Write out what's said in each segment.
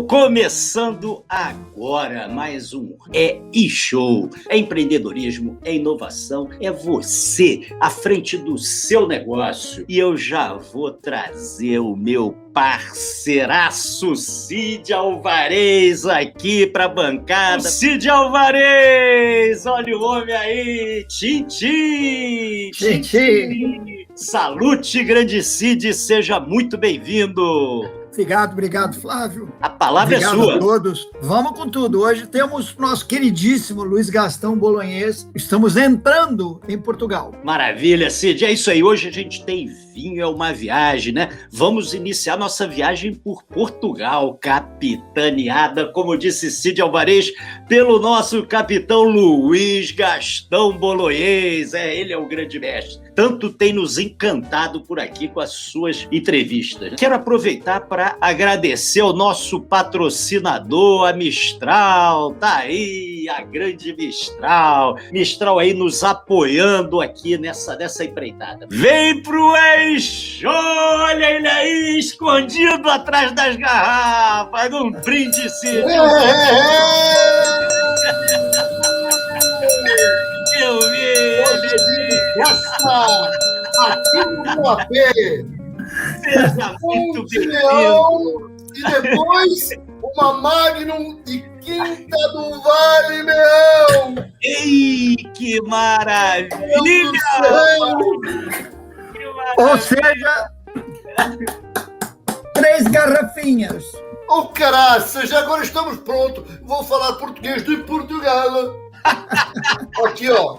Começando agora mais um e-show. É empreendedorismo, é inovação, é você à frente do seu negócio. E eu já vou trazer o meu parceiraço Cid Alvarez aqui para a bancada. Cid Alvarez, olha o homem aí, Tintim. Salute, grande Cid, seja muito bem-vindo. Obrigado, Flávio. A palavra obrigado é sua. A todos. Vamos com tudo. Hoje temos nosso queridíssimo Luiz Gastão Bolognese. Estamos entrando em Portugal. Maravilha, Cid. É isso aí. Hoje a gente tem vinho, é uma viagem, né? Vamos iniciar nossa viagem por Portugal, capitaneada, como disse Cid Alvarez, pelo nosso capitão Luiz Gastão Bolognese. Ele é o grande mestre. Tanto tem nos encantado por aqui com as suas entrevistas. Quero aproveitar para agradecer ao nosso patrocinador, a Mistral. Tá aí, a grande Mistral. Mistral aí nos apoiando aqui nessa empreitada. Vem pro eixo! Olha ele aí, escondido atrás das garrafas. Um brinde, Cid. Eu vi! Aqui no AP. Seja muito bem-vindo. E depois uma Magnum de Quinta do Vale, meu! Ei, que maravilha! Ou seja, 3 garrafinhas. Oh, caraças, agora estamos prontos. Vou falar português de Portugal. Aqui, ó,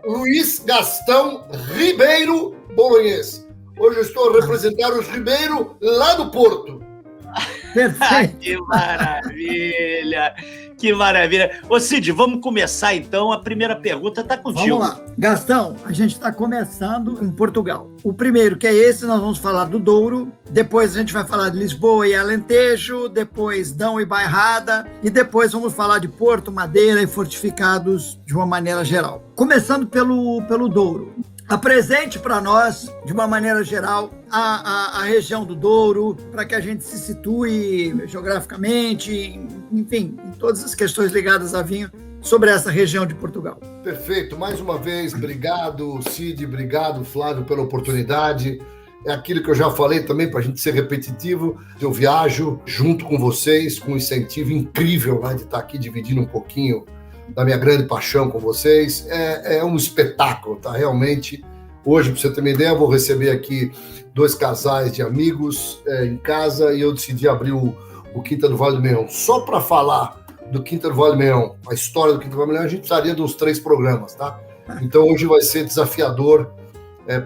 Luiz Gastão Ribeiro Bolognese. Hoje eu estou a representar os Ribeiro lá do Porto. Perfeito. Que maravilha! Que maravilha! Ô Cid, vamos começar então. A primeira pergunta está contigo. Vamos lá. Gastão, a gente está começando em Portugal. O primeiro, que é esse, nós vamos falar do Douro. Depois a gente vai falar de Lisboa e Alentejo. Depois Dão e Bairrada. E depois vamos falar de Porto, Madeira e fortificados de uma maneira geral. Começando pelo Douro. Apresente para nós, de uma maneira geral, a região do Douro, para que a gente se situe geograficamente, enfim, em todas as questões ligadas a vinho sobre essa região de Portugal. Perfeito. Mais uma vez, obrigado, Cid, obrigado, Flávio, pela oportunidade. É aquilo que eu já falei também, para a gente ser repetitivo. Eu viajo junto com vocês, com um incentivo incrível, né, de estar aqui dividindo um pouquinho da minha grande paixão com vocês. É um espetáculo, tá? Realmente, hoje, para você ter uma ideia, eu vou receber aqui 2 casais de amigos em casa e eu decidi abrir o Quinta do Vale do Meião. Só para falar do Quinta do Vale do Meião, a história do Quinta do Vale do Meião, a gente precisaria de uns 3 programas, tá? Então, hoje vai ser desafiador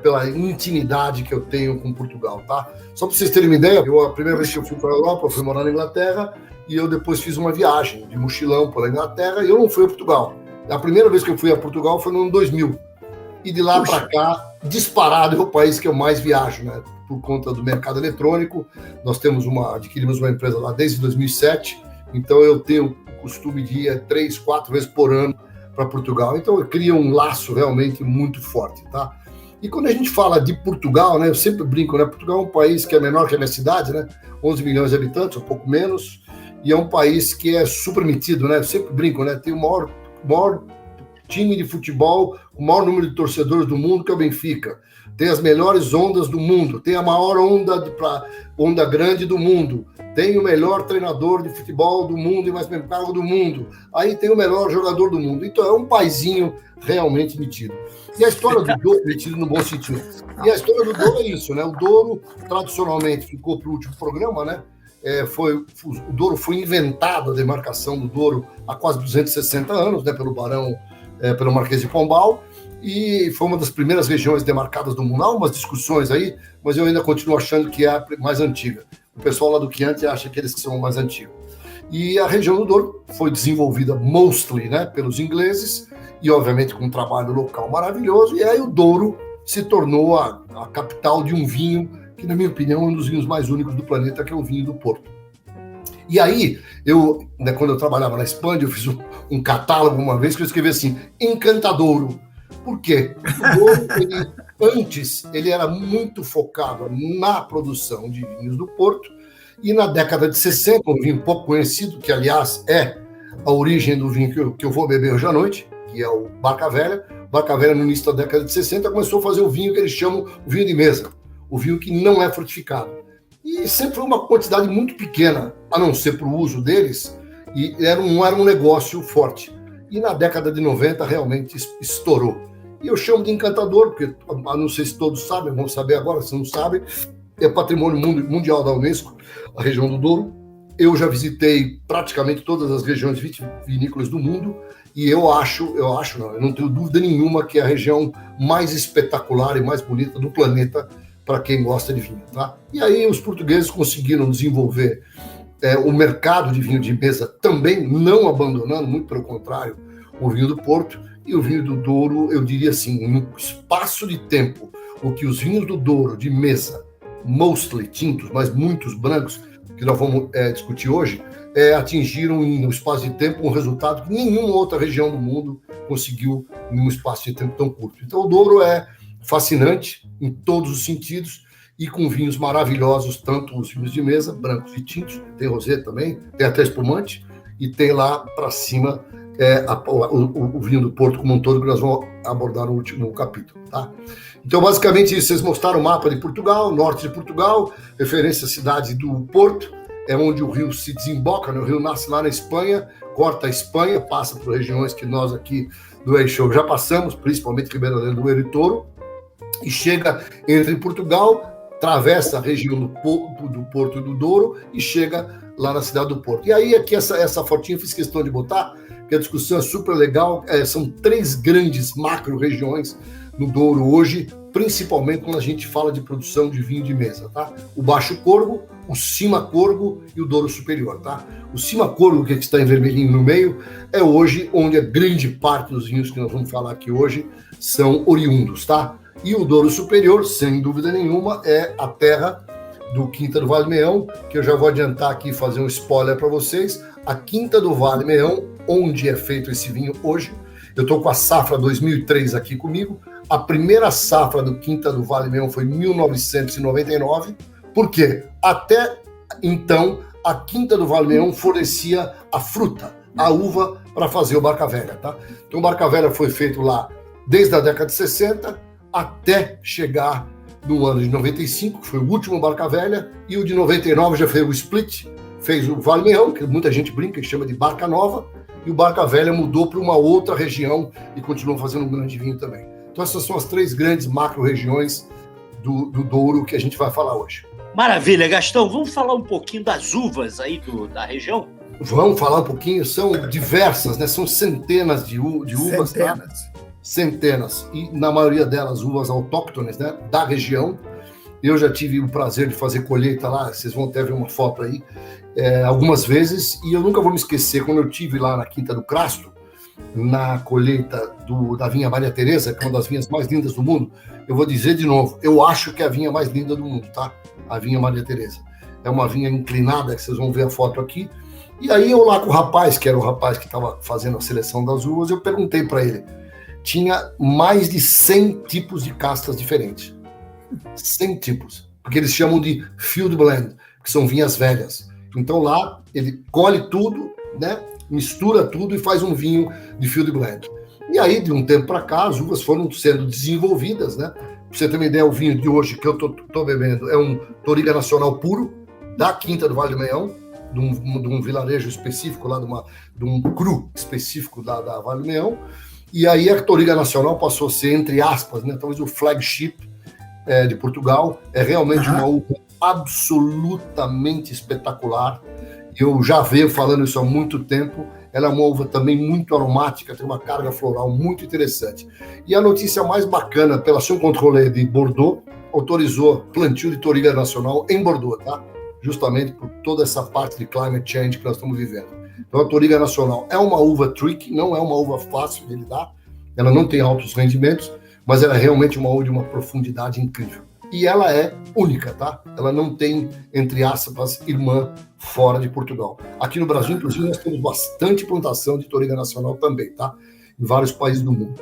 pela intimidade que eu tenho com Portugal, tá? Só para vocês terem uma ideia, a primeira vez que eu fui para a Europa, eu fui morar na Inglaterra, e eu depois fiz uma viagem de mochilão pela Inglaterra e eu não fui a Portugal. A primeira vez que eu fui a Portugal foi no ano 2000. E de lá para cá, disparado, é o país que eu mais viajo, né? Por conta do mercado eletrônico. Nós adquirimos uma empresa lá desde 2007, então eu tenho o costume de ir 3, 4 vezes por ano para Portugal. Então eu crio um laço realmente muito forte, tá? E quando a gente fala de Portugal, né? Eu sempre brinco, né? Portugal é um país que é menor que a minha cidade, né? 11 milhões de habitantes, um pouco menos. E é um país que é super metido, né? Eu sempre brinco, né? Tem o maior time de futebol, o maior número de torcedores do mundo, que é o Benfica. Tem as melhores ondas do mundo, tem a maior onda grande do mundo, tem o melhor treinador de futebol do mundo e mais bem pago do mundo. Aí tem o melhor jogador do mundo. Então é um paizinho realmente metido. E a história do Douro, metido no bom sentido. E a história do Douro é isso, né? O Douro, tradicionalmente, ficou para o último programa, né? O Douro foi inventado, a demarcação do Douro há quase 260 anos, né, pelo barão, pelo Marquês de Pombal, e foi uma das primeiras regiões demarcadas do mundo. Há umas discussões aí, mas eu ainda continuo achando que é a mais antiga. O pessoal lá do Chianti acha que eles são mais antigos. E a região do Douro foi desenvolvida mostly, né, pelos ingleses, e obviamente com um trabalho local maravilhoso, e aí o Douro se tornou a capital de um vinho que, na minha opinião, é um dos vinhos mais únicos do planeta, que é o vinho do Porto. E aí, quando eu trabalhava na Espanha, eu fiz um catálogo uma vez que eu escrevi assim, Encantadouro. Por quê? O Douro, antes, ele era muito focado na produção de vinhos do Porto, E na década de 60, um vinho pouco conhecido, que aliás é a origem do vinho que eu vou beber hoje à noite, que é o Barca Velha. Barca Velha, no início da década de 60, começou a fazer o vinho que eles chamam o vinho de mesa, o vinho que não é fortificado. E sempre foi uma quantidade muito pequena, a não ser para o uso deles, e não era um negócio forte. E na década de 90 realmente estourou. E eu chamo de encantador, porque não sei se todos sabem, vão saber agora, se não sabem, é patrimônio mundial da Unesco, a região do Douro. Eu já visitei praticamente todas as regiões vinícolas do mundo, e eu não tenho dúvida nenhuma que é a região mais espetacular e mais bonita do planeta para quem gosta de vinho, tá? E aí os portugueses conseguiram desenvolver o mercado de vinho de mesa também, não abandonando, muito pelo contrário, o vinho do Porto e o vinho do Douro, eu diria assim, no espaço de tempo, o que os vinhos do Douro de mesa, mostly tintos, mas muitos brancos, que nós vamos discutir hoje, atingiram no espaço de tempo um resultado que nenhuma outra região do mundo conseguiu num espaço de tempo tão curto. Então o Douro é fascinante em todos os sentidos e com vinhos maravilhosos, tanto os vinhos de mesa, brancos e tintos, tem rosé também, tem até espumante, e tem lá para cima o vinho do Porto como um todo, que nós vamos abordar no último capítulo, tá? Então, basicamente, vocês mostraram o mapa de Portugal, norte de Portugal, referência à cidade do Porto, é onde o rio se desemboca, né? O rio nasce lá na Espanha, corta a Espanha, passa por regiões que nós aqui do Eixo já passamos, principalmente Ribeira do Douro e Touro, e entra em Portugal, atravessa a região do Porto e do Douro e chega lá na cidade do Porto. E aí aqui essa fotinha eu fiz questão de botar, que a discussão é super legal, são 3 grandes macro-regiões no Douro hoje, principalmente quando a gente fala de produção de vinho de mesa, tá? O Baixo Corgo, o Cima Corgo e o Douro Superior, tá? O Cima Corgo, que está em vermelhinho no meio, é hoje onde a grande parte dos vinhos que nós vamos falar aqui hoje são oriundos, tá? E o Douro Superior, sem dúvida nenhuma, é a terra do Quinta do Vale Meão, que eu já vou adiantar aqui e fazer um spoiler para vocês. A Quinta do Vale Meão, onde é feito esse vinho hoje, eu estou com a safra 2003 aqui comigo. A primeira safra do Quinta do Vale Meão foi em 1999. Por quê? Até então, a Quinta do Vale Meão fornecia a fruta, a uva, para fazer o Barca Velha, tá? Então, o Barca Velha foi feito lá desde a década de 60 até chegar no ano de 95, que foi o último Barca Velha, e o de 99 já fez o split, fez o Vale Meão, que muita gente brinca e chama de Barca Nova, e o Barca Velha mudou para uma outra região e continuou fazendo um grande vinho também. Então essas são as 3 grandes macro-regiões do Douro que a gente vai falar hoje. Maravilha, Gastão. Vamos falar um pouquinho das uvas aí da região? Vamos falar um pouquinho, são diversas, né? São centenas de uvas. Centenas. Tá? Centenas, e na maioria delas uvas autóctones, né, da região. Eu já tive o prazer de fazer colheita lá, vocês vão até ver uma foto aí, algumas vezes, e eu nunca vou me esquecer, quando eu estive lá na Quinta do Crasto, na colheita da vinha Maria Teresa, que é uma das vinhas mais lindas do mundo, eu vou dizer de novo, eu acho que é a vinha mais linda do mundo, tá? A vinha Maria Teresa. É uma vinha inclinada, que vocês vão ver a foto aqui, e aí eu lá com o rapaz, que era o rapaz que estava fazendo a seleção das uvas, eu perguntei para ele, tinha mais de 100 tipos de castas diferentes. 100 tipos. Porque eles chamam de field blend, que são vinhas velhas. Então lá, ele colhe tudo, né, mistura tudo e faz um vinho de field blend. E aí, de um tempo para cá, as uvas foram sendo desenvolvidas, né? Pra você ter uma ideia, o vinho de hoje que eu tô bebendo é um Touriga Nacional puro, da Quinta do Vale do Meão, de um vilarejo específico lá, de um cru específico da Vale do Meão. E aí a Touriga Nacional passou a ser, entre aspas, né, talvez o flagship de Portugal. É realmente uma uva absolutamente espetacular. Eu já venho falando isso há muito tempo. Ela é uma uva também muito aromática, tem uma carga floral muito interessante. E a notícia mais bacana, pela Action Contrôlée de Bordeaux, autorizou plantio de Touriga Nacional em Bordeaux, tá? Justamente por toda essa parte de climate change que nós estamos vivendo. Então a Touriga Nacional é uma uva tricky, não é uma uva fácil de lidar, ela não tem altos rendimentos, mas ela é realmente uma uva de uma profundidade incrível. E ela é única, tá? Ela não tem, entre aspas, irmã fora de Portugal. Aqui no Brasil, inclusive, nós temos bastante plantação de Touriga Nacional também, tá? Em vários países do mundo.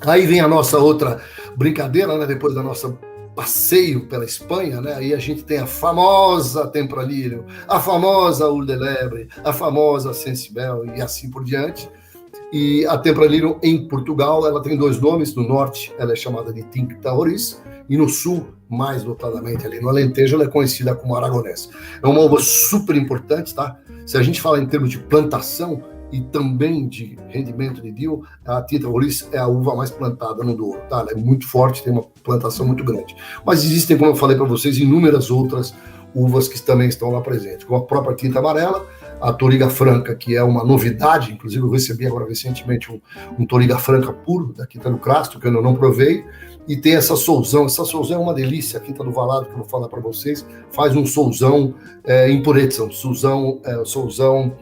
Aí vem a nossa outra brincadeira, né? Depois da nossa passeio pela Espanha, né? Aí a gente tem a famosa Tempranillo, a famosa Ouro de Lebre, a famosa Sensibel e assim por diante. E a Tempranillo em Portugal, ela tem 2 nomes. No norte, ela é chamada de Tinta Roriz, e no sul, mais notadamente ali no Alentejo, ela é conhecida como Aragonés. É uma uva super importante, tá? Se a gente fala em termos de plantação e também de rendimento de DIO, a Tinta Roriz é a uva mais plantada no Douro, tá? Ela é muito forte, tem uma plantação muito grande. Mas existem, como eu falei para vocês, inúmeras outras uvas que também estão lá presentes, como a própria Tinta Amarela, a Touriga Franca, que é uma novidade. Inclusive eu recebi agora recentemente um Touriga Franca puro da Quinta do Crasto, que eu não provei, e tem essa Souzão. Essa Souzão é uma delícia. A Quinta do Valado, que eu vou falar para vocês, faz um Souzão em pureza, um Souzão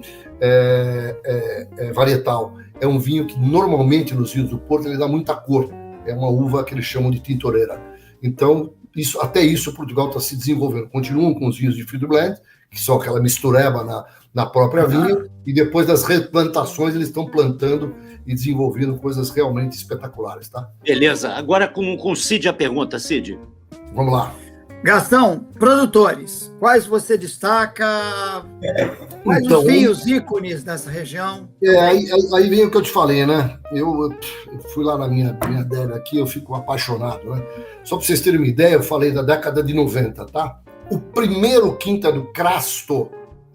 varietal. É um vinho que normalmente nos vinhos do Porto ele dá muita cor. É uma uva que eles chamam de tintoreira. Então, até isso Portugal está se desenvolvendo. Continuam com os vinhos de field blend, que são aquela mistureba na própria vinha, e depois das replantações eles estão plantando e desenvolvendo coisas realmente espetaculares, tá? Beleza. Agora com o Cid a pergunta, Cid. Vamos lá. Gastão, produtores, quais você destaca? Quais os vinhos ícones dessa região? Aí vem o que eu te falei, né? Eu fui lá na minha adega aqui, eu fico apaixonado, né? Só para vocês terem uma ideia, eu falei da década de 90, tá? O primeiro Quinta do Crasto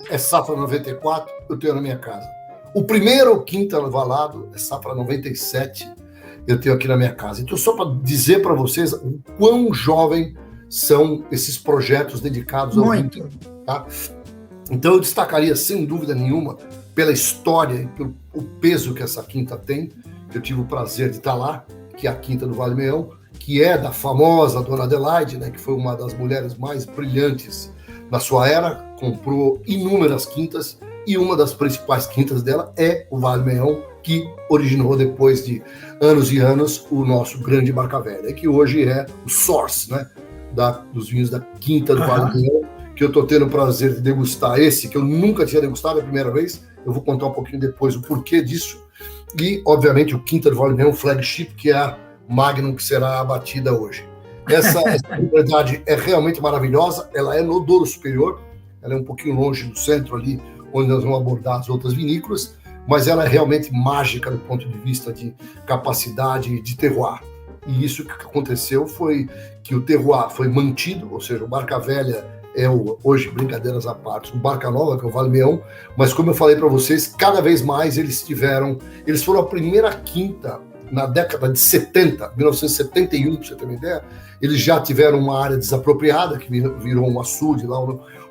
é safra 94, eu tenho na minha casa. O primeiro Quinta do Valado é safra 97, eu tenho aqui na minha casa. Então, só para dizer para vocês o quão jovem são esses projetos dedicados ao vinho, tá? Então eu destacaria, sem dúvida nenhuma, pela história e pelo peso que essa quinta tem, que eu tive o prazer de estar lá, que é a Quinta do Vale Meião, que é da famosa Dona Adelaide, né, que foi uma das mulheres mais brilhantes na sua era, comprou inúmeras quintas, e uma das principais quintas dela é o Vale Meião, que originou depois de anos e anos o nosso grande Barca Velha, que hoje é o source, né, dos vinhos da Quinta do Vale Meião, que eu estou tendo o prazer de degustar esse, que eu nunca tinha degustado a primeira vez. Eu vou contar um pouquinho depois o porquê disso. E, obviamente, o Quinta do Vale Meião Flagship, que é a Magnum que será abatida hoje. Essa propriedade é realmente maravilhosa, ela é no Douro Superior, ela é um pouquinho longe do centro ali, onde nós vamos abordar as outras vinícolas, mas ela é realmente mágica do ponto de vista de capacidade de terroir. E isso que aconteceu foi que o terroir foi mantido, ou seja, o Barca Velha é hoje, brincadeiras à parte, o Barca Nova, que é o Vale Meião, mas como eu falei para vocês, cada vez mais eles foram a primeira quinta na década de 70, 1971, para você ter uma ideia, eles já tiveram uma área desapropriada, que virou um açude lá,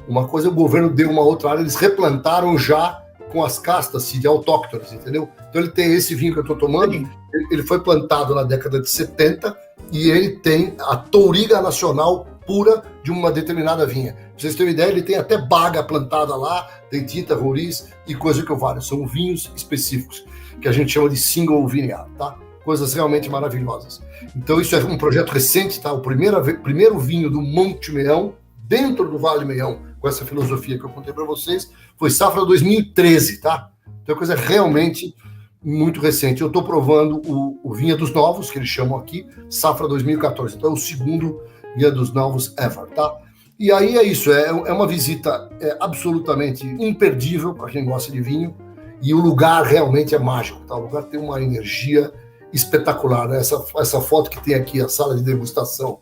uma coisa, o governo deu uma outra área, eles replantaram já com as castas de autóctones, entendeu? Então ele tem esse vinho que eu estou tomando, ele foi plantado na década de 70 e ele tem a touriga nacional pura de uma determinada vinha. Pra vocês terem uma ideia, ele tem até baga plantada lá, tem tinta roriz e coisa que eu valho. São vinhos específicos, que a gente chama de single vineyard, tá? Coisas realmente maravilhosas. Então isso é um projeto recente, tá? O primeiro vinho do Monte Meião, dentro do Vale Meião, com essa filosofia que eu contei para vocês, foi safra 2013, tá? Então é coisa realmente muito recente. Eu estou provando o Vinha dos Novos, que eles chamam aqui, safra 2014. Então é o segundo Vinha dos Novos ever, tá? E aí é isso, é uma visita absolutamente imperdível para quem gosta de vinho, e o lugar realmente é mágico, tá? O lugar tem uma energia espetacular, né? Essa foto que tem aqui, a sala de degustação,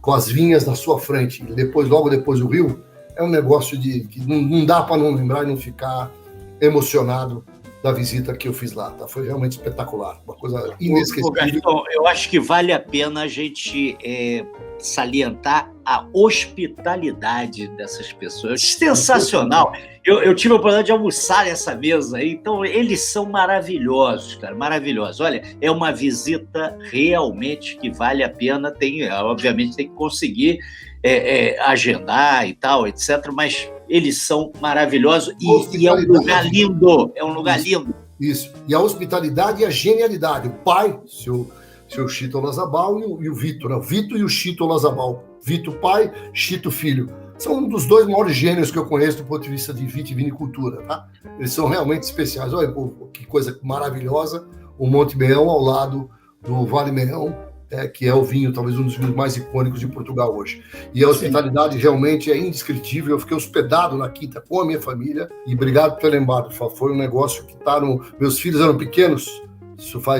com as vinhas na sua frente, e logo depois o rio, é um negócio que não dá para não lembrar e não ficar emocionado da visita que eu fiz lá, tá? Foi realmente espetacular, uma coisa inesquecível. Eu acho que vale a pena a gente salientar a hospitalidade dessas pessoas. Sensacional! Eu tive a oportunidade de almoçar nessa mesa aí, então eles são maravilhosos, cara, maravilhosos. Olha, é uma visita realmente que vale a pena, obviamente tem que conseguir agendar e tal, etc., mas eles são maravilhosos e é um lugar lindo, lindo. Isso, e a hospitalidade e a genialidade. O pai, seu Chito Lazabal, e o Vitor, né? O Vitor e o Chito Lazabal. Vitor pai, Chito filho. São um dos dois maiores gênios que eu conheço do ponto de vista de vitivinicultura, tá? Eles são realmente especiais. Olha que coisa maravilhosa, o Monte Meião ao lado do Vale Meião, que é o vinho, talvez um dos vinhos mais icônicos de Portugal hoje. E a hospitalidade realmente é indescritível. Eu fiquei hospedado na quinta com a minha família, e obrigado por ter lembrado. Foi um negócio que está no... Meus filhos eram pequenos,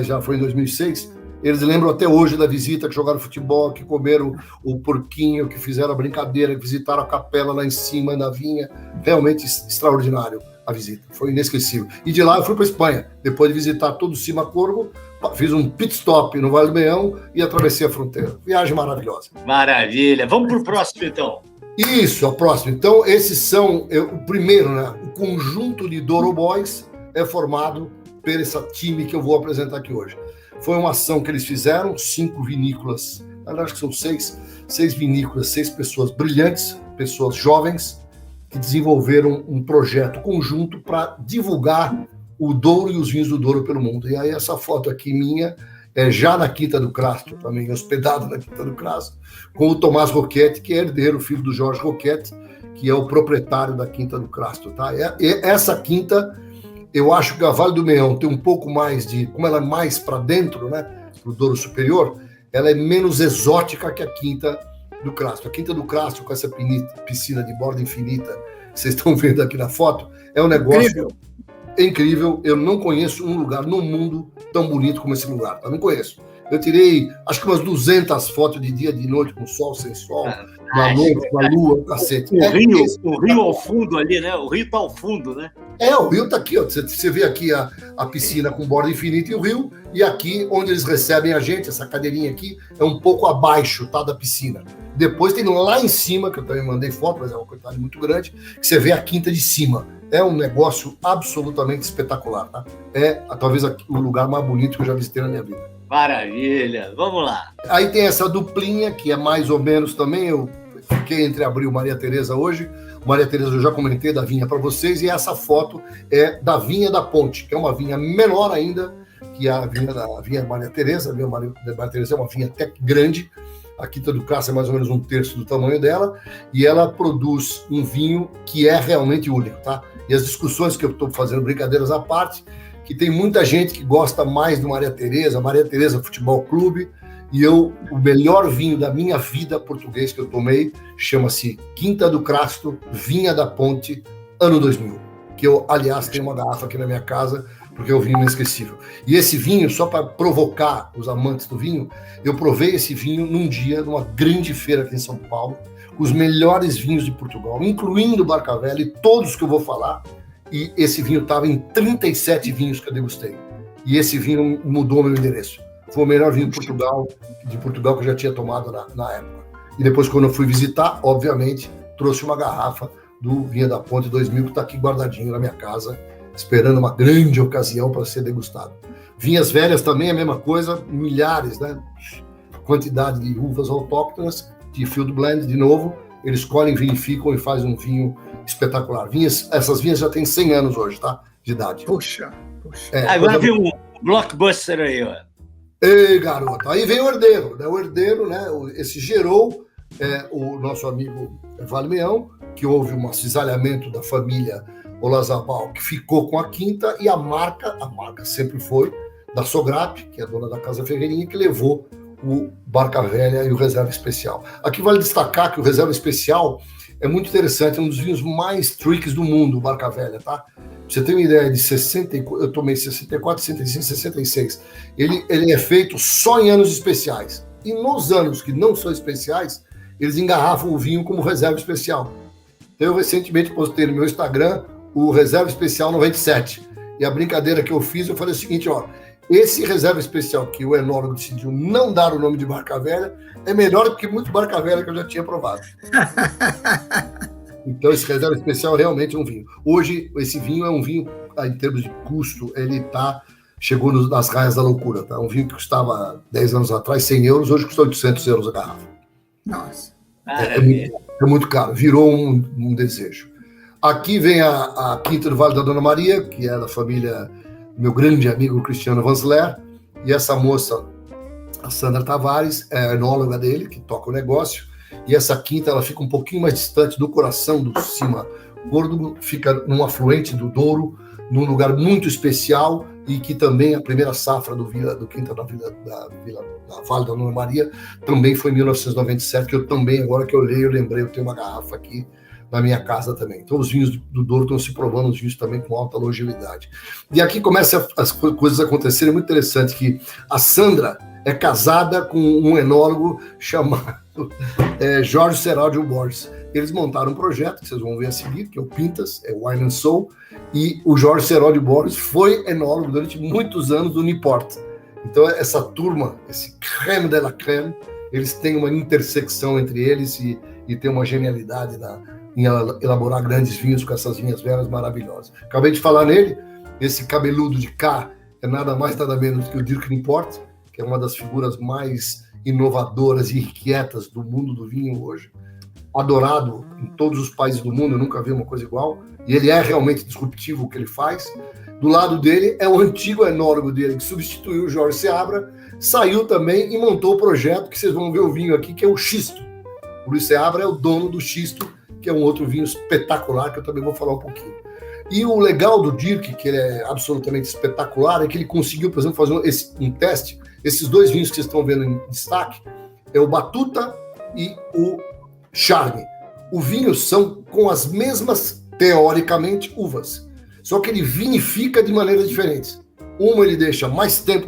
já foi em 2006, eles lembram até hoje da visita, que jogaram futebol, que comeram o porquinho, que fizeram a brincadeira, que visitaram a capela lá em cima da vinha. Realmente extraordinário a visita, foi inesquecível. E de lá eu fui para a Espanha, depois de visitar todo o Cima Corvo, fiz um pit stop no Vale do Meião e atravessei a fronteira. Viagem maravilhosa. Maravilha. Vamos para o próximo, então. Isso, a próxima. Então, esses são, o primeiro, né? O conjunto de Douro Boys é formado por esse time que eu vou apresentar aqui hoje. Foi uma ação que eles fizeram, 5 vinícolas, acho que são 6 vinícolas, 6 pessoas brilhantes, pessoas jovens, que desenvolveram um projeto conjunto para divulgar o Douro e os vinhos do Douro pelo mundo. E aí essa foto aqui minha é já na Quinta do Crasto, também hospedado na Quinta do Crasto, com o Tomás Roquette, que é herdeiro, filho do Jorge Roquette, que é o proprietário da Quinta do Crasto. Tá? Essa quinta, eu acho que a Vale do Meião tem um pouco mais de... Como ela é mais para dentro, né, para o Douro Superior, ela é menos exótica que a Quinta do Crasto. A Quinta do Crasto, com essa piscina de borda infinita que vocês estão vendo aqui na foto, é um negócio incrível. Eu não conheço um lugar no mundo tão bonito como esse lugar. Eu não conheço. Eu tirei, acho que umas 200 fotos de dia, de noite, com sol, sem sol, na noite, na lua, cacete. O rio ao fundo ali, né? O rio está ao fundo, né? O rio está aqui, ó. Você vê aqui a piscina com borda infinita e o rio, e aqui onde eles recebem a gente, essa cadeirinha aqui, é um pouco abaixo, tá, da piscina. Depois tem lá em cima, que eu também mandei foto, mas é uma quantidade muito grande, que você vê a quinta de cima. É um negócio absolutamente espetacular, tá? É talvez o lugar mais bonito que eu já visitei na minha vida. Maravilha, vamos lá. Aí tem essa duplinha, que é mais ou menos também, eu fiquei entre Abril e Maria Tereza hoje. Maria Tereza eu já comentei da vinha para vocês, e essa foto é da Vinha da Ponte, que é uma vinha menor ainda que a vinha Maria Tereza. A vinha Maria Tereza é uma vinha até grande, a Quinta do Crasto é mais ou menos 1/3 do tamanho dela, e ela produz um vinho que é realmente único, tá? E as discussões que eu estou fazendo, brincadeiras à parte, que tem muita gente que gosta mais do Maria Tereza Futebol Clube, e o melhor vinho da minha vida português que eu tomei chama-se Quinta do Crasto, Vinha da Ponte, ano 2000, que eu, aliás, tenho uma garrafa aqui na minha casa, porque é um vinho inesquecível. E esse vinho, só para provocar os amantes do vinho, eu provei esse vinho num dia, numa grande feira aqui em São Paulo, com os melhores vinhos de Portugal, incluindo o Barca Velha e todos que eu vou falar, e esse vinho estava em 37 vinhos que eu degustei. E esse vinho mudou meu endereço. Foi o melhor vinho de Portugal que eu já tinha tomado na época. E depois, quando eu fui visitar, obviamente, trouxe uma garrafa do Vinha da Ponte 2000, que está aqui guardadinho na minha casa, esperando uma grande ocasião para ser degustado. Vinhas velhas também, a mesma coisa, milhares, né? Quantidade de uvas autóctonas, de field blend, de novo, eles colhem, vinificam e fazem um vinho espetacular. Essas vinhas já têm 100 anos hoje, tá? De idade. Puxa. Agora vem um blockbuster aí, ó. Ei, garoto, aí vem o herdeiro, né? O herdeiro, né? Esse gerou o nosso amigo Vale Meião, que houve um cisalhamento da família Olazabal, que ficou com a quinta, e a marca sempre foi da Sograp, que é a dona da Casa Ferreirinha, que levou o Barca Velha e o Reserva Especial. Aqui vale destacar que o Reserva Especial é muito interessante, é um dos vinhos mais tricks do mundo, o Barca Velha, tá? Pra você ter uma ideia, eu tomei 64, 65, 66. Ele é feito só em anos especiais. E nos anos que não são especiais, eles engarrafam o vinho como Reserva Especial. Eu recentemente postei no meu Instagram o Reserva Especial 97. E a brincadeira que eu fiz, eu falei o seguinte, ó, esse Reserva Especial que o enólogo decidiu não dar o nome de Barca Velha é melhor do que muito Barca Velha que eu já tinha provado. Então, esse Reserva Especial realmente é um vinho. Hoje, esse vinho é um vinho, em termos de custo, chegou nas raias da loucura. Tá? Um vinho que custava 10 anos atrás 100 euros, hoje custa 800 euros a garrafa. Nossa. É muito caro, virou um desejo. Aqui vem a Quinta do Vale da Dona Maria, que é da família meu grande amigo Cristiano Vansler, e essa moça, a Sandra Tavares, é a enóloga dele, que toca o negócio, e essa quinta ela fica um pouquinho mais distante do coração do Cima Gordo, fica num afluente do Douro, num lugar muito especial, e que também a primeira safra do Quinta da Vale da Dona Maria também foi em 1997, que eu também, agora que eu leio, eu lembrei, eu tenho uma garrafa aqui na minha casa também. Então os vinhos do Douro estão se provando, os vinhos também com alta longevidade. E aqui começam as coisas a acontecerem, muito interessante, que a Sandra é casada com um enólogo chamado Jorge Seraldio Borges. Eles montaram um projeto, que vocês vão ver a seguir, que é o Pintas, é Wine and Soul, e o Jorge Seraldio Borges foi enólogo durante muitos anos do Newport. Então essa turma, esse crème de la crème, eles têm uma intersecção entre eles e tem uma genialidade em elaborar grandes vinhos com essas vinhas velhas maravilhosas. Acabei de falar nele, esse cabeludo de cá é nada mais, nada menos que o Dirk Newport, que é uma das figuras mais inovadoras e irrequietas do mundo do vinho hoje. Adorado em todos os países do mundo, eu nunca vi uma coisa igual, e ele é realmente disruptivo o que ele faz. Do lado dele é o antigo enólogo dele, que substituiu o Jorge Seabra, saiu também e montou o projeto, que vocês vão ver o vinho aqui, que é o Xisto. O Luiz Seabra é o dono do Xisto, que é um outro vinho espetacular, que eu também vou falar um pouquinho. E o legal do Dirk, que ele é absolutamente espetacular, é que ele conseguiu, por exemplo, fazer um teste. Esses dois vinhos que vocês estão vendo em destaque é o Batuta e o Charme. O vinho são com as mesmas, teoricamente, uvas. Só que ele vinifica de maneiras diferentes. Uma ele deixa mais tempo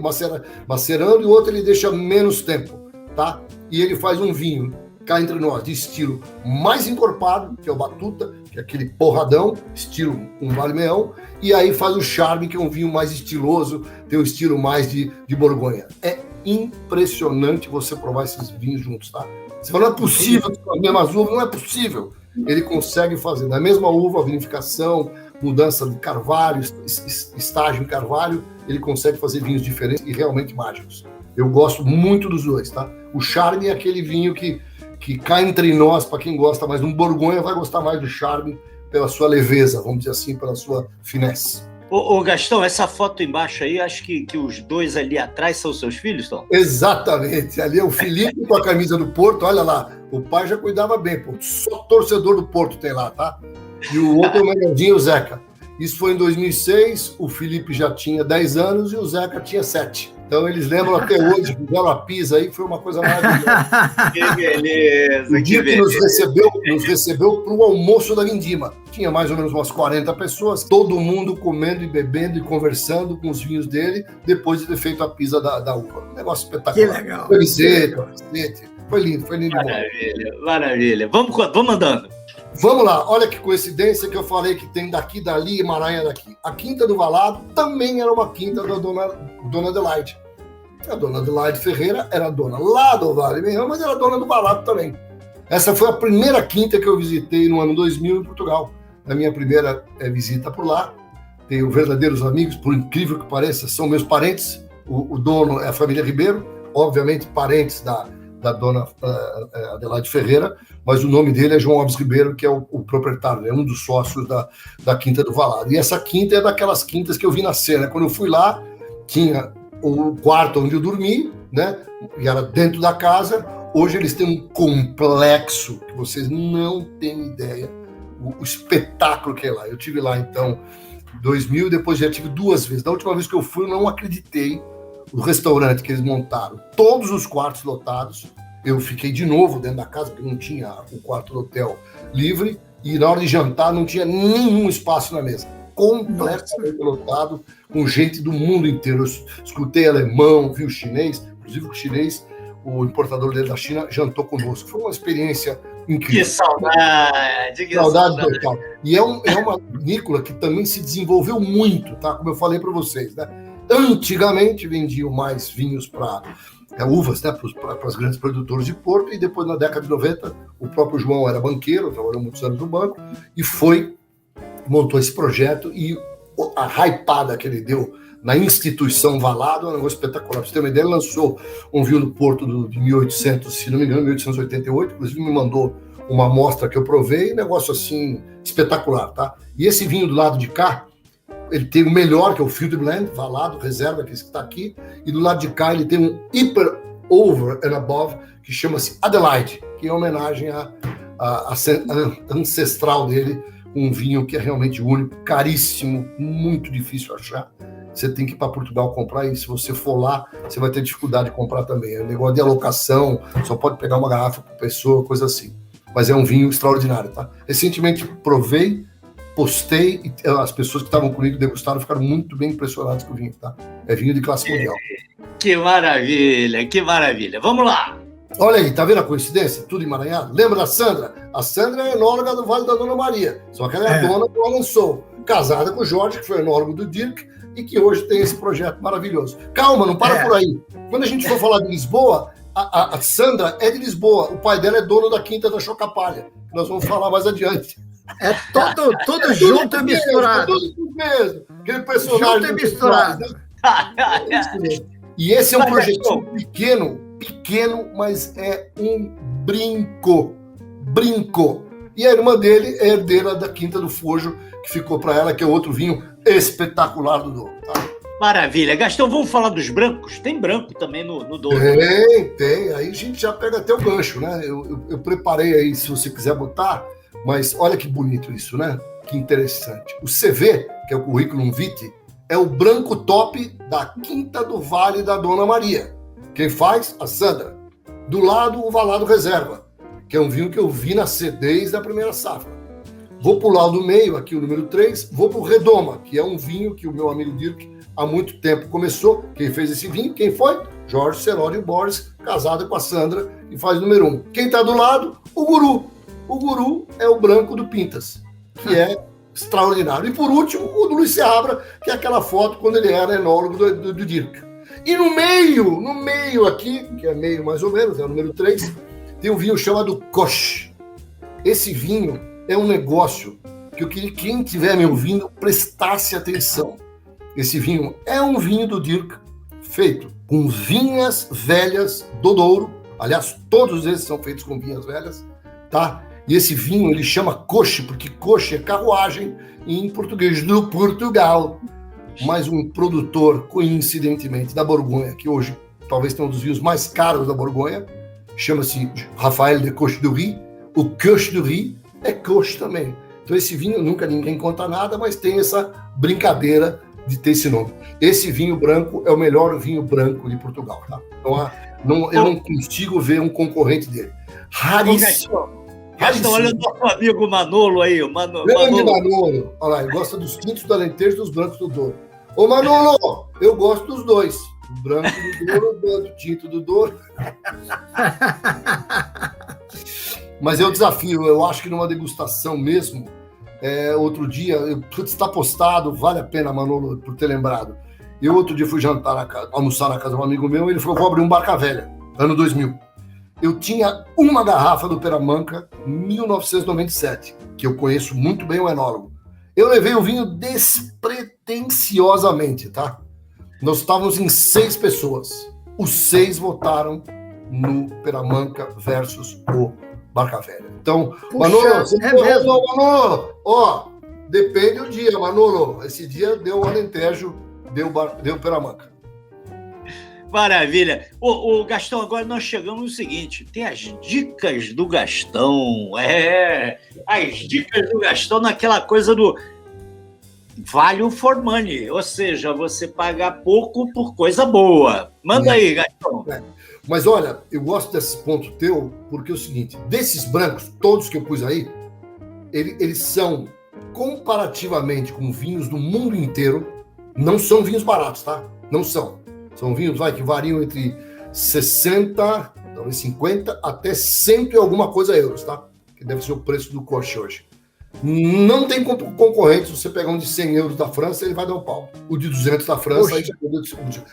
macerando e o outro ele deixa menos tempo, tá? E ele faz um vinho, cá entre nós, de estilo mais encorpado, que é o Batuta, que é aquele porradão, estilo um Vale-Meão, e aí faz o Charme, que é um vinho mais estiloso, tem um estilo mais de Borgonha. É impressionante você provar esses vinhos juntos, tá? Você fala, não é possível, a mesma uva, não é possível. Ele consegue fazer da mesma uva, vinificação, mudança de carvalho, estágio em carvalho, ele consegue fazer vinhos diferentes e realmente mágicos. Eu gosto muito dos dois, tá? O Charme é aquele vinho que cai entre nós, para quem gosta mais de um Borgonha, vai gostar mais do Charme pela sua leveza, vamos dizer assim, pela sua finesse. Ô Gastão, essa foto embaixo aí, acho que os dois ali atrás são seus filhos, Tom? Exatamente, ali é o Felipe com a camisa do Porto, olha lá, o pai já cuidava bem, pô, só torcedor do Porto tem lá, tá? E o outro é o Menedinho, o Zeca. Isso foi em 2006, o Felipe já tinha 10 anos e o Zeca tinha 7. Então eles lembram até hoje, fizeram a pizza aí, foi uma coisa maravilhosa. Que beleza, o dia que nos recebeu para o almoço da Vindima. Tinha mais ou menos umas 40 pessoas, todo mundo comendo e bebendo e conversando com os vinhos dele, depois de ter feito a pizza da uva. Um negócio espetacular. Que legal. Foi lindo. Maravilha. Vamos andando. Vamos lá, olha que coincidência que eu falei que tem daqui, dali e Maranhão daqui. A Quinta do Valado também era uma quinta da Dona Adelaide. A Dona Adelaide Ferreira era dona lá do Vale-Meão, mas era dona do Valado também. Essa foi a primeira quinta que eu visitei no ano 2000 em Portugal. A minha primeira visita por lá. Tenho verdadeiros amigos, por incrível que pareça, são meus parentes. O dono é a família Ribeiro, obviamente parentes da dona Adelaide Ferreira, mas o nome dele é João Alves Ribeiro, que é o proprietário, é um dos sócios da Quinta do Valado. E essa quinta é daquelas quintas que eu vi nascer, né? Quando eu fui lá, tinha o quarto onde eu dormi, né? E era dentro da casa. Hoje eles têm um complexo que vocês não têm ideia o espetáculo que é lá. Eu tive lá, então, em 2000, depois já tive 2 vezes. Da última vez que eu fui, eu não acreditei no restaurante que eles montaram. Todos os quartos lotados. Eu fiquei de novo dentro da casa, porque não tinha o quarto do hotel livre, e na hora de jantar não tinha nenhum espaço na mesa. Completamente lotado, com gente do mundo inteiro. Eu escutei alemão, vi o chinês, inclusive o chinês, o importador dele da China, jantou conosco. Foi uma experiência incrível. Que saudade! Saudade total. E é uma vinícola que também se desenvolveu muito, tá? Como eu falei para vocês, né? Antigamente vendiam mais vinhos para uvas, né, para os grandes produtores de Porto, e depois, na década de 90, o próprio João era banqueiro, trabalhou muitos anos no banco, e montou esse projeto, e a hypada que ele deu na instituição Valado é um negócio espetacular. Para você ter uma ideia, ele lançou um vinho no Porto de 1800, se não me engano, 1888, inclusive me mandou uma amostra que eu provei, negócio assim, espetacular, tá? E esse vinho do lado de cá, ele tem o melhor, que é o Field Blend, Valado, reserva, que está aqui, e do lado de cá ele tem um Hyper Over and Above, que chama-se Adelaide, que é homenagem à ancestral dele, um vinho que é realmente único, caríssimo, muito difícil achar, você tem que ir para Portugal comprar, e se você for lá, você vai ter dificuldade de comprar também. É um negócio de alocação, só pode pegar uma garrafa por pessoa, coisa assim. Mas é um vinho extraordinário, tá? Recentemente provei, postei, e as pessoas que estavam comigo degustaram, ficaram muito bem impressionadas com o vinho, tá? É vinho de classe mundial. Que maravilha, que maravilha. Vamos lá. Olha aí, tá vendo a coincidência? Tudo emaranhado. Lembra da Sandra? A Sandra é enóloga do Vale da Dona Maria, só que ela é a dona do Alan Sou, casada com o Jorge, que foi enólogo do Dirk, e que hoje tem esse projeto maravilhoso. Calma, não para por aí. Quando a gente for falar de Lisboa, a Sandra é de Lisboa, o pai dela é dono da Quinta da Chocapalha, que nós vamos falar mais adiante. É tudo junto e misturado. Tudo mesmo. Aquele personagem. Junto e misturado. E esse é um projetinho pequeno, mas é um brinco. E a irmã dele é herdeira da Quinta do Fojo, que ficou para ela, que é outro vinho espetacular do Douro. Tá? Maravilha. Gastão, vamos falar dos brancos? Tem branco também no Douro. Tem. Aí a gente já pega até o gancho, né? Eu preparei aí, se você quiser botar, mas olha que bonito isso, né? Que interessante. O CV, que é o Curriculum Vitae, é o branco top da Quinta do Vale da Dona Maria. Quem faz? A Sandra. Do lado, o Valado Reserva, que é um vinho que eu vi nascer desde a primeira safra. Vou pular o do meio, aqui o número 3, vou pro Redoma, que é um vinho que o meu amigo Dirk há muito tempo começou. Quem fez esse vinho? Quem foi? Jorge Celório Borges, casado com a Sandra, e faz o número 1. Quem tá do lado? O Guru. O Guru é o branco do Pintas, que é extraordinário. E por último, o do Luiz Seabra, que é aquela foto quando ele era enólogo do Dirk. E no meio aqui, que é meio mais ou menos, é o número 3, tem um vinho chamado Koch. Esse vinho é um negócio que eu queria que quem estiver me ouvindo prestasse atenção. Esse vinho é um vinho do Dirk, feito com vinhas velhas do Douro. Aliás, todos eles são feitos com vinhas velhas, tá? E esse vinho ele chama Koch, porque Koch é carruagem em português do Portugal. Mas um produtor, coincidentemente, da Borgonha, que hoje talvez tenha um dos vinhos mais caros da Borgonha, chama-se Rafael de Coche-du-Rie. O Coche-du-Rie é Koch também. Então esse vinho, nunca ninguém conta nada, mas tem essa brincadeira de ter esse nome. Esse vinho branco é o melhor vinho branco de Portugal, tá? Então, eu não consigo ver um concorrente dele. Raríssimo. Gastão, olha o nosso amigo Manolo aí. Grande Manolo. Olha lá, ele gosta dos tintos do Alentejo e dos brancos do Douro. Ô Manolo, eu gosto dos dois. Do branco do Douro, do tinto do Douro. Mas eu desafio, eu acho que numa degustação mesmo, outro dia, está postado, vale a pena, Manolo, por ter lembrado. Eu outro dia fui almoçar na casa de um amigo meu, e ele falou, vou abrir um Barca Velha, ano 2000. Eu tinha uma garrafa do Peramanca, 1997, que eu conheço muito bem o enólogo. Eu levei o vinho despretensiosamente, tá? Nós estávamos em 6 pessoas. Os 6 votaram no Peramanca versus o Barca Velha. Então, puxa, Manolo, ó, depende do dia, Manolo. Esse dia deu o Alentejo, deu Peramanca. Maravilha. O Gastão, agora nós chegamos no seguinte, tem as dicas do Gastão. As dicas do Gastão naquela coisa do value for money, ou seja, você pagar pouco por coisa boa. Manda aí, Gastão. Mas olha, eu gosto desse ponto teu, porque é o seguinte, desses brancos, todos que eu pus aí, eles são, comparativamente com vinhos do mundo inteiro, não são vinhos baratos, tá? Não são. São vinhos que variam entre 60, talvez 50, até 100 e alguma coisa euros, tá? Que deve ser o preço do Koch hoje. Não tem concorrente, se você pegar um de 100 euros da França, ele vai dar um pau. O de 200 da França, aí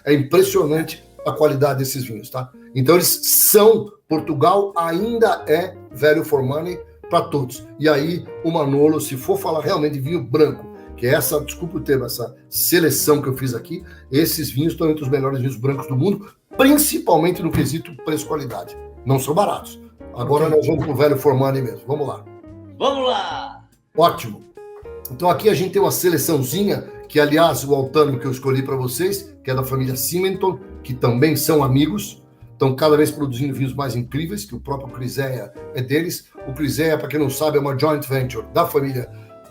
é impressionante a qualidade desses vinhos, tá? Então eles são, Portugal ainda é value for money para todos. E aí o Manolo, se for falar realmente de vinho branco, que é essa, desculpa o termo, essa seleção que eu fiz aqui, esses vinhos estão entre os melhores vinhos brancos do mundo, principalmente no quesito preço-qualidade. Não são baratos. Agora nós vamos pro value for money mesmo. Vamos lá. Vamos lá! Ótimo. Então aqui a gente tem uma seleçãozinha, que aliás o Altano que eu escolhi para vocês, que é da família Symington, que também são amigos, estão cada vez produzindo vinhos mais incríveis, que o próprio Criseia é deles. O Criseia, para quem não sabe, é uma joint venture da família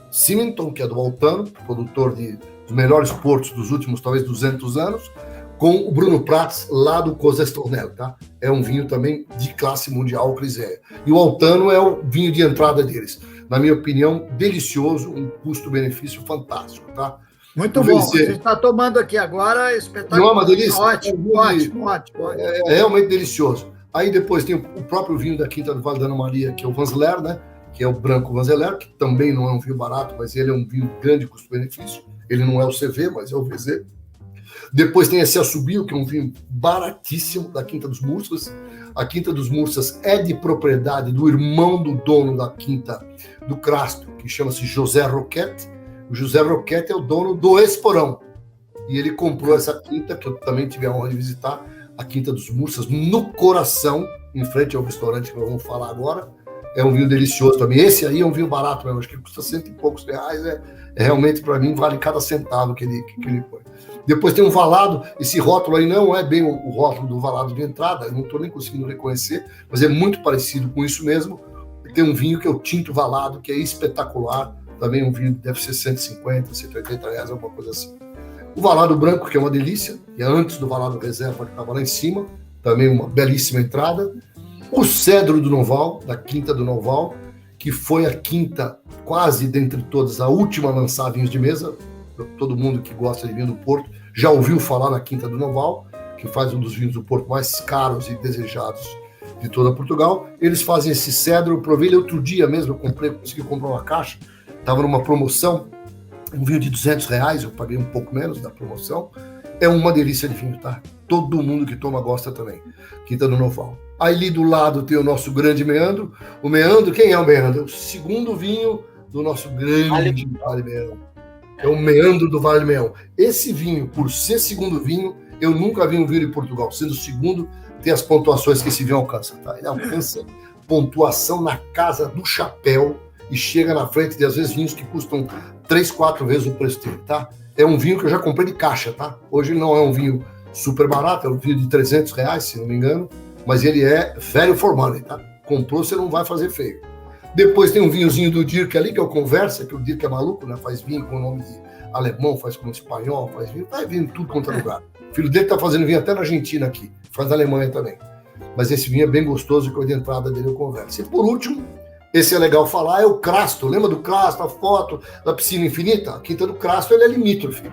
Symington, que é do Altano, produtor de dos melhores portos dos últimos, talvez, 200 anos, com o Bruno Prats, lá do Cosas Tornel, tá? É um vinho também de classe mundial, Criséia. E o Altano é o vinho de entrada deles. Na minha opinião, delicioso, um custo-benefício fantástico, tá? Muito bom. Você está tomando aqui agora, espetacular. Não é uma delícia? Ótimo. É realmente delicioso. Aí depois tem o próprio vinho da Quinta do Vale da Ana Maria, que é o Vanzeler, né? Que é o branco Vanzeler, que também não é um vinho barato, mas ele é um vinho de grande custo-benefício. Ele não é o CV, mas é o VZ. Depois tem esse Assobio, que é um vinho baratíssimo, da Quinta dos Mursas. A Quinta dos Mursas é de propriedade do irmão do dono da Quinta do Crasto, que chama-se José Roquette. O José Roquette é o dono do Esporão. E ele comprou essa quinta, que eu também tive a honra de visitar, a Quinta dos Mursas, no coração, em frente ao restaurante que nós vamos falar agora. É um vinho delicioso também. Esse aí é um vinho barato mesmo, acho que custa R$100 e poucos. Realmente, para mim, vale cada centavo que ele põe. Depois tem um Valado. Esse rótulo aí não é bem o rótulo do Valado de entrada, eu não estou nem conseguindo reconhecer, mas é muito parecido com isso mesmo. Tem um vinho que é o Tinto Valado, que é espetacular. Também um vinho que deve ser R$150, R$180, alguma coisa assim. O Valado Branco, que é uma delícia, e é antes do Valado Reserva, que estava lá em cima, também uma belíssima entrada. O Cedro do Noval, da Quinta do Noval, que foi a quinta, quase dentre todas, a última a lançar vinhos de mesa. Todo mundo que gosta de vinho do Porto já ouviu falar na Quinta do Noval, que faz um dos vinhos do Porto mais caros e desejados de toda Portugal. Eles fazem esse cedro, eu provei ele outro dia mesmo, consegui comprar uma caixa, estava numa promoção, um vinho de R$200, eu paguei um pouco menos da promoção. É uma delícia de vinho, tá? Todo mundo que toma gosta também. Quinta do Noval. Aí ali do lado tem o nosso grande Meandro. O Meandro, quem é o Meandro? É o segundo vinho do nosso grande Vale Meão. É o Meandro do Vale Meão. Esse vinho, por ser segundo vinho, eu nunca vi um vinho em Portugal. Sendo segundo, tem as pontuações que esse vinho alcança, tá? Ele alcança pontuação na casa do chapéu e chega na frente de, às vezes, vinhos que custam 3, 4 vezes o preço dele, tá? É um vinho que eu já comprei de caixa, tá? Hoje ele não é um vinho super barato, é um vinho de R$300, se não me engano, mas ele é velho for money, tá? Comprou, você não vai fazer feio. Depois tem um vinhozinho do Dirk ali, que é o Conversa, que o Dirk é maluco, né? Faz vinho com o nome de alemão, faz com espanhol, faz vinho, tá vindo tudo quanto é lugar. O filho dele tá fazendo vinho até na Argentina aqui, faz na Alemanha também. Mas esse vinho é bem gostoso, que a de entrada dele é o Conversa. E por último, esse é legal falar, é o Crasto. Lembra do Crasto, a foto da piscina infinita? A Quinta do Crasto, ele é limítrofe.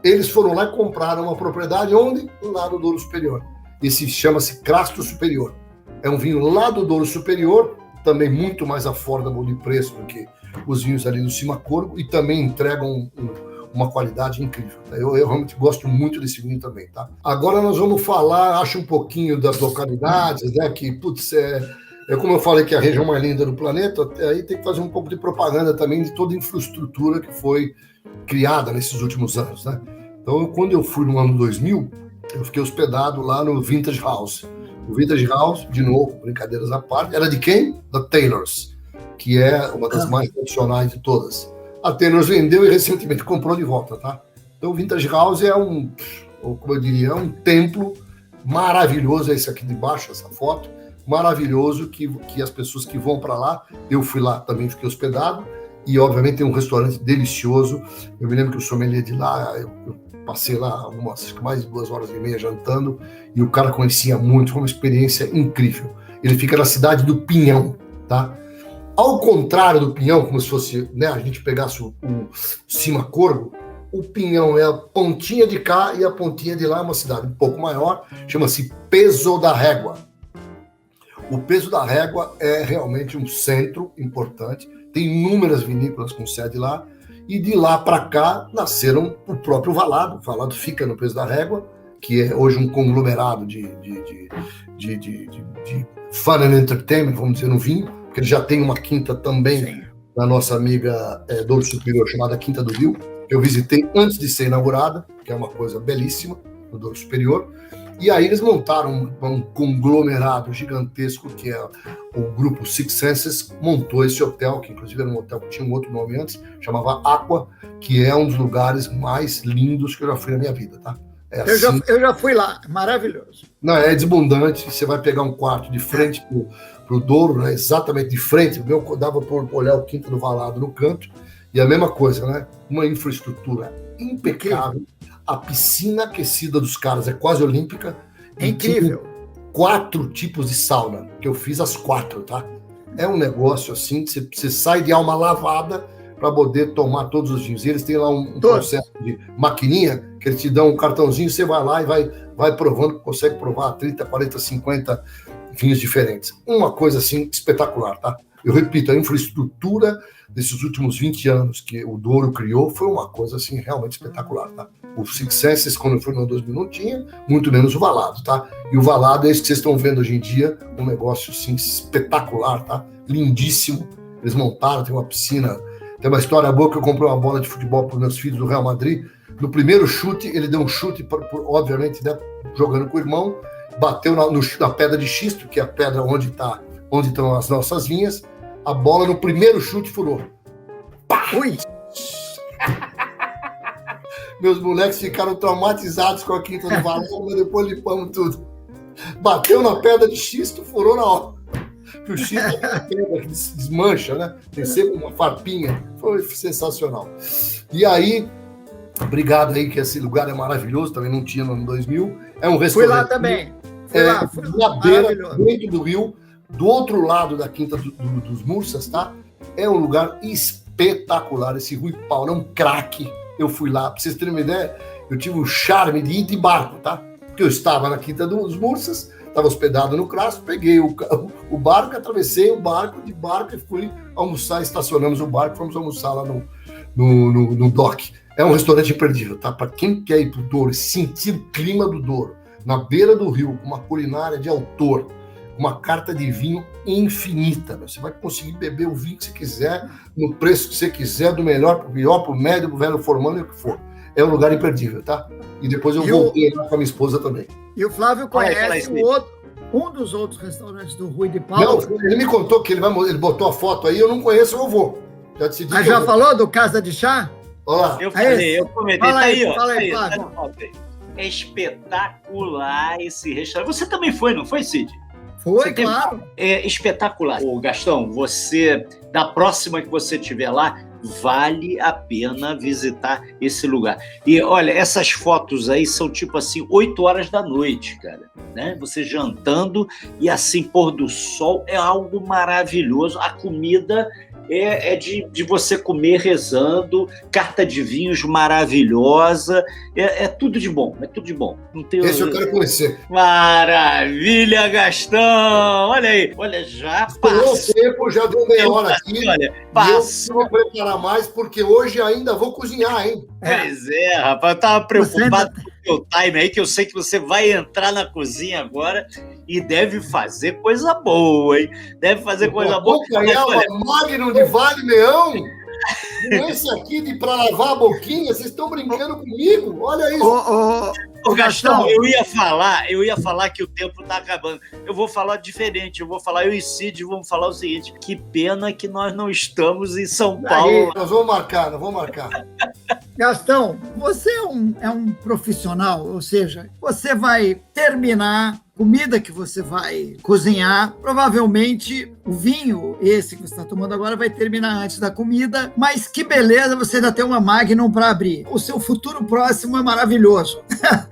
Eles foram lá e compraram uma propriedade onde? Lá no Douro Superior. Esse chama-se Crasto Superior. É um vinho lá do Douro Superior, também muito mais affordable de preço do que os vinhos ali do Cimacorgo, e também entregam uma qualidade incrível. Tá? Eu realmente gosto muito desse vinho também, tá? Agora nós vamos falar, acho um pouquinho das localidades, né? Que, putz, como eu falei que é a região mais linda do planeta, aí tem que fazer um pouco de propaganda também de toda a infraestrutura que foi criada nesses últimos anos, né? Então, quando eu fui no ano 2000, eu fiquei hospedado lá no Vintage House. O Vintage House, de novo, brincadeiras à parte, era de quem? Da Taylor's, que é uma das mais tradicionais de todas. A Taylor's vendeu e recentemente comprou de volta, tá? Então, o Vintage House é como eu diria, é um templo maravilhoso, é esse aqui de baixo, essa foto, maravilhoso, que as pessoas que vão para lá, eu fui lá também, fiquei hospedado, e obviamente tem um restaurante delicioso. Eu me lembro que o sommelier de lá, eu passei lá mais de 2h30 jantando, e o cara conhecia muito, foi uma experiência incrível. Ele fica na cidade do Pinhão, tá? Ao contrário do Pinhão, como se fosse, né, a gente pegasse o Cimacorgo, o Pinhão é a pontinha de cá e a pontinha de lá é uma cidade um pouco maior, chama-se Peso da Régua. O Peso da Régua é realmente um centro importante, tem inúmeras vinícolas com sede lá, e de lá para cá nasceram o próprio Valado. O Valado fica no Peso da Régua, que é hoje um conglomerado de fun and entertainment, vamos dizer, no vinho, porque ele já tem uma quinta também. Sim. Da nossa amiga Douro Superior, chamada Quinta do Rio, que eu visitei antes de ser inaugurada, que é uma coisa belíssima, no Douro Superior. E aí eles montaram um conglomerado gigantesco, que é o grupo Six Senses, montou esse hotel, que inclusive era um hotel que tinha um outro nome antes, chamava Aqua, que é um dos lugares mais lindos que eu já fui na minha vida, tá? Eu já fui lá, maravilhoso. Não, é desbundante, você vai pegar um quarto de frente pro Douro, né, exatamente de frente, o meu dava para olhar o Quinta do Valado no canto, E a mesma coisa, né? Uma infraestrutura impecável. A piscina aquecida dos caras é quase olímpica. É incrível. 4 tipos de sauna, que eu fiz as 4, tá? É um negócio assim, que você sai de alma lavada para poder tomar todos os vinhos. E eles têm lá um processo de maquininha, que eles te dão um cartãozinho, você vai lá e vai provando, consegue provar 30, 40, 50 vinhos diferentes. Uma coisa assim espetacular, tá? Eu repito, a infraestrutura desses últimos 20 anos que o Douro criou foi uma coisa assim realmente espetacular, tá? O Six Senses, quando eu fui no 2000, não tinha, muito menos o Valado, tá? E o Valado é isso que vocês estão vendo hoje em dia, um negócio assim espetacular, tá? Lindíssimo. Eles montaram, tem uma piscina, tem uma história boa que eu comprei uma bola de futebol para os meus filhos do Real Madrid. No primeiro chute, ele deu um chute, obviamente, né, jogando com o irmão, bateu na pedra de xisto, que é a pedra onde estão as nossas vinhas. A bola no primeiro chute furou. Pá! Ui! Meus moleques ficaram traumatizados com a Quinta do Valado, mas depois limpamos tudo. Bateu na pedra de xisto, furou na hora. Porque o xisto é uma pedra que desmancha, né? Tem sempre uma farpinha. Foi sensacional. E aí, obrigado aí, que esse lugar é maravilhoso, também não tinha no ano 2000. É um restaurante. Fui lá também. Fui lá, na beira, dentro do rio, do outro lado da Quinta dos Mursas, tá? É um lugar espetacular. Esse Rui Paulo é um craque. Eu fui lá, pra vocês terem uma ideia, eu tive o charme de ir de barco, tá? Porque eu estava na Quinta dos Mursas, estava hospedado no Crasso, peguei o barco, atravessei o barco, de barco e fui almoçar, estacionamos o barco, fomos almoçar lá no dock. É um restaurante imperdível, tá? Para quem quer ir pro Douro e sentir o clima do Douro, na beira do rio, com uma culinária de autor, uma carta de vinho infinita. Você vai conseguir beber o vinho que você quiser, no preço que você quiser, do melhor para o pior, para o médio, para o velho formando e o que for. É um lugar imperdível, tá? E depois eu voltei lá com a minha esposa também. E o Flávio conhece um dos outros restaurantes do Rui de Paulo. Não, ele me contou que ele botou a foto aí, eu não conheço, eu vou. Já decidi. Mas já falou do Casa de Chá? Olá. Eu falei, eu comentei. Fala aí, ó. Fala aí, Flávio. É espetacular esse restaurante. Você também foi, não foi, Cid? Foi, claro. É espetacular. Ô, Gastão, você, da próxima que você estiver lá, vale a pena visitar esse lugar. E, olha, essas fotos aí são tipo assim, 8 horas da noite, cara, né? Você jantando e assim, pôr do sol é algo maravilhoso. A comida é de você comer rezando, carta de vinhos maravilhosa, é tudo de bom, é tudo de bom. Não tem... Esse eu quero conhecer. Maravilha, Gastão! Olha aí, olha, já passou. O tempo já deu meia hora aqui. Olha, passou. Eu vou preparar mais, porque hoje ainda vou cozinhar, hein? Pois é, rapaz, eu tava preocupado com o teu time aí, que eu sei que você vai entrar na cozinha agora e deve fazer coisa boa, hein? Deve fazer coisa boa. Olha, Magnum de Vale Leão? Esse aqui de pra lavar a boquinha, vocês estão brincando comigo? Olha isso. Ô, Gastão, eu ia falar que o tempo tá acabando. Eu vou falar diferente, eu e Cid vamos falar o seguinte: que pena que nós não estamos em São Paulo. Aí, nós vamos marcar. Gastão, você é um profissional, ou seja, você vai terminar comida que você vai cozinhar, provavelmente o vinho, esse que você está tomando agora, vai terminar antes da comida, mas que beleza você ainda tem uma Magnum para abrir. O seu futuro próximo é maravilhoso.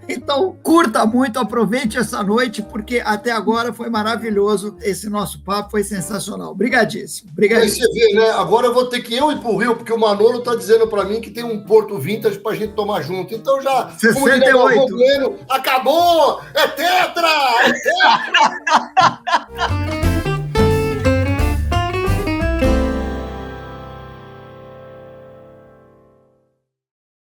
Então, curta muito, aproveite essa noite, porque até agora foi maravilhoso. Esse nosso papo foi sensacional. Obrigadíssimo. Aí você vê, né? Agora eu vou ter que ir pro Rio, porque o Manolo tá dizendo para mim que tem um Porto Vintage pra gente tomar junto. Então já... 68. Acabou! É tetra!